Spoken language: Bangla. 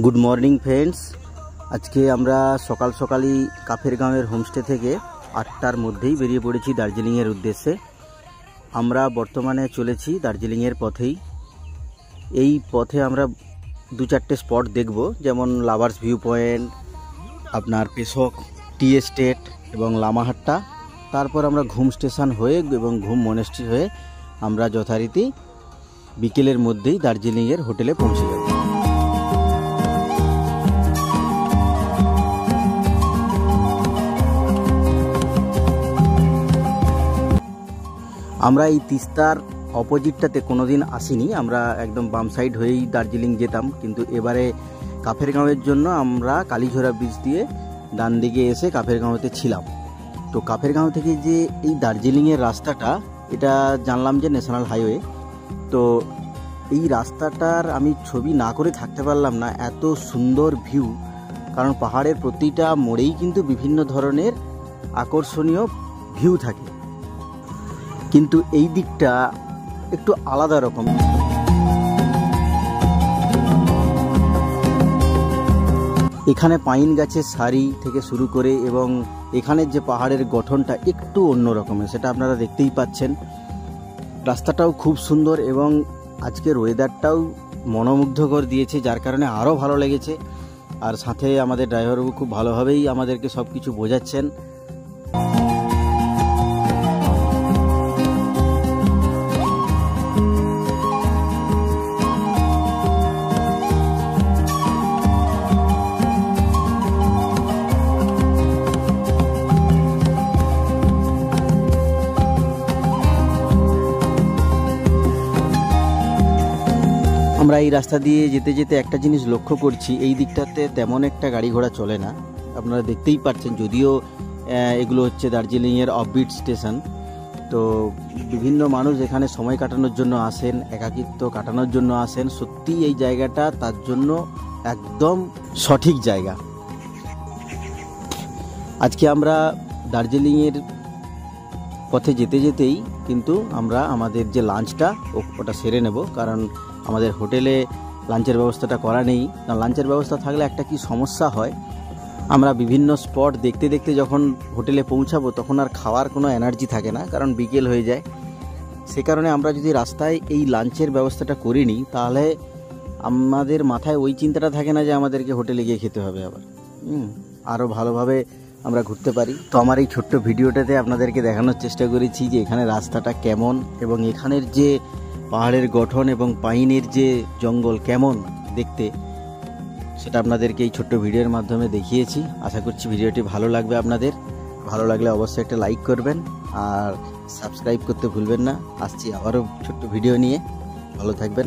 Good morning friends. आज के আমরা সকাল সকালই কাফের গাঁওয়ের হোমস্টে থেকে ৮টার মধ্যেই বেরিয়ে পড়েছি দার্জিলিং এর উদ্দেশ্যে। আমরা বর্তমানে চলেছি দার্জিলিং এর পথেই। এই পথে আমরা দু চারটে স্পট দেখব, যেমন লাভার্স ভিউ পয়েন্ট, আপনার পেশক টি এস্টেট এবং লামাহাট্টা। তারপর আমরা ঘুম স্টেশন হয়ে এবং ঘুম মনেস্ট্রি হয়ে আমরা যথারীতি বিকেলের মধ্যেই দার্জিলিং এর হোটেলে পৌঁছে যাব। আমরা এই তিস্তার অপোজিটটাতে কোনোদিন আসিনি, আমরা একদম বাম সাইড হয়েই দার্জিলিং যেতাম, কিন্তু এবারে কাফের গাঁওয়ের জন্য আমরা কালীঝোড়া ব্রিজ দিয়ে ডান দিকে এসে কাফের গাঁওতে ছিলাম। তো কাফের গাঁও থেকে যে এই দার্জিলিংয়ের রাস্তাটা, এটা জানলাম যে ন্যাশনাল হাইওয়ে। তো এই রাস্তাটার আমি ছবি না করে থাকতে পারলাম না, এত সুন্দর ভিউ। কারণ পাহাড়ের প্রতিটা মোড়েই কিন্তু বিভিন্ন ধরনের আকর্ষণীয় ভিউ থাকে, কিন্তু এই দিকটা একটু আলাদা রকম। এখানে পাইন গাছের সারি থেকে শুরু করে এবং এখানের যে পাহাড়ের গঠনটা একটু অন্য রকমের, সেটা আপনারা দেখতেই পাচ্ছেন। রাস্তাটাও খুব সুন্দর এবং আজকের ওয়েদারটাও মনোমুগ্ধকর দিয়েছে, যার কারণে আরও ভালো লেগেছে। আর সাথে আমাদের ড্রাইভারবাবু খুব ভালোভাবেই আমাদেরকে সব কিছু বোঝাচ্ছেন। আমরা এই রাস্তা দিয়ে যেতে যেতে একটা জিনিস লক্ষ্য করছি, এই দিকটাতে তেমন একটা গাড়ি ঘোড়া চলে না, আপনারা দেখতেই পাচ্ছেন। যদিও এগুলো হচ্ছে দার্জিলিংয়ের অফবিট স্টেশন, তো বিভিন্ন মানুষ এখানে সময় কাটানোর জন্য আসেন, একাকিত্ব কাটানোর জন্য আসেন। সত্যি এই জায়গাটা তার জন্য একদম সঠিক জায়গা। আজকে আমরা দার্জিলিংয়ের পথে যেতে যেতেই কিন্তু আমরা আমাদের যে লাঞ্চটা ওটা সেরে নেব, কারণ আমাদের হোটেলে লাঞ্চের ব্যবস্থাটা করা নেই। লাঞ্চের ব্যবস্থা থাকলে একটা কি সমস্যা হয়, আমরা বিভিন্ন স্পট দেখতে দেখতে যখন হোটেলে পৌঁছাবো তখন আর খাওয়ার কোনো এনার্জি থাকে না, কারণ বিকেল হয়ে যায়। সে কারণে আমরা যদি রাস্তায় এই লাঞ্চের ব্যবস্থাটা করে নিই, তাহলে আমাদের মাথায় ওই চিন্তাটা থাকে না যে আমাদেরকে হোটেলে গিয়ে খেতে হবে, আবার আরও ভালোভাবে আমরা ঘুরতে পারি। তো আমার এই ছোট্ট ভিডিওটাতে আপনাদেরকে দেখানোর চেষ্টা করেছি যে এখানে রাস্তাটা কেমন এবং এখানের যে পাহাড়ের গঠন এবং পাইনের যে জঙ্গল কেমন দেখতে, সেটা আপনাদেরকে এই ছোট্ট ভিডিওর মাধ্যমে দেখিয়েছি। আশা করছি ভিডিওটি ভালো লাগবে আপনাদের। ভালো লাগলে অবশ্যই একটা লাইক করবেন আর সাবস্ক্রাইব করতে ভুলবেন না। আসছি আবারও ছোট্ট ভিডিও নিয়ে, ভালো থাকবেন।